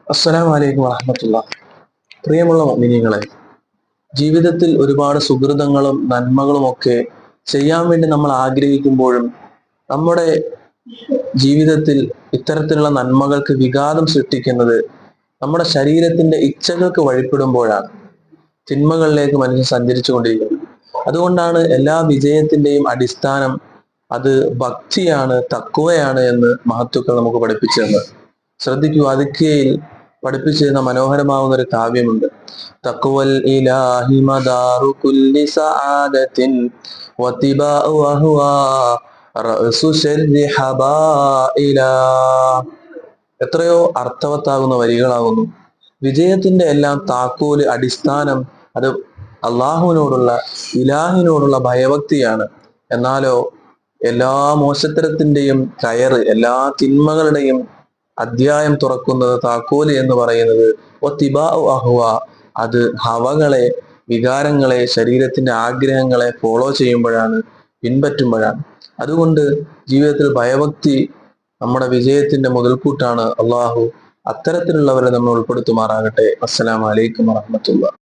അസ്സലാമു അലൈക്കും വറഹ്മത്തുള്ളാഹി. പ്രിയമുള്ള മുഅ്മിനീങ്ങളെ, ജീവിതത്തിൽ ഒരുപാട് സുഹൃതങ്ങളും നന്മകളും ഒക്കെ ചെയ്യാൻ വേണ്ടി നമ്മൾ ആഗ്രഹിക്കുമ്പോഴും നമ്മുടെ ജീവിതത്തിൽ ഇത്തരത്തിലുള്ള നന്മകൾക്ക് വിഘാതം സൃഷ്ടിക്കുന്നത് നമ്മുടെ ശരീരത്തിന്റെ ഇച്ഛകൾക്ക് വഴിപ്പെടുമ്പോഴാണ് തിന്മകളിലേക്ക് മനുഷ്യൻ സഞ്ചരിച്ചു കൊണ്ടിരിക്കുന്നത്. അതുകൊണ്ടാണ് എല്ലാ വിജയത്തിന്റെയും അടിസ്ഥാനം അത് ഭക്തിയാണ്, തഖ്വയാണ് എന്ന് മഹത്തുക്കൾ നമുക്ക് പഠിപ്പിച്ചു തന്നത്. ശ്രദ്ധിക്കൂ, അതിക്കയിൽ പഠിപ്പിച്ചു തരുന്ന മനോഹരമാവുന്ന ഒരു കാവ്യമുണ്ട്. തഖ്വൽ ഇലാഹി മദാറു കുല്ലി സആദത്തിൻ വതിബാഉ വഹുവ റഅസു ശർരി ഹബായില. എത്രയോ അർത്ഥവത്താകുന്ന വരികളാകുന്നു. വിജയത്തിന്റെ എല്ലാം താക്കോല്, അടിസ്ഥാനം അത് അള്ളാഹുവിനോടുള്ള, ഇലാഹിനോടുള്ള ഭയഭക്തിയാണ്. എന്നാലോ എല്ലാ മോശത്തരത്തിന്റെയും കയറ്, എല്ലാ തിന്മകളുടെയും അധ്യായം തുറക്കുന്നത്, താക്കോല് എന്ന് പറയുന്നത് വത്തിബാഉ അഹ്വ, അത് ഹവകളെ, വികാരങ്ങളെ, ശരീരത്തിന്റെ ആഗ്രഹങ്ങളെ ഫോളോ ചെയ്യുമ്പോഴാണ്, പിൻപറ്റുമ്പോഴാണ്. അതുകൊണ്ട് ജീവിതത്തിൽ ഭയഭക്തി നമ്മുടെ വിജയത്തിന്റെ മുതൽക്കൂട്ടാണ്. അള്ളാഹു അത്തരത്തിലുള്ളവരെ നമ്മൾ ഉൾപ്പെടുത്തുമാറാകട്ടെ. അസ്സലാമു അലൈക്കും വറഹ്മത്തുള്ളാഹി.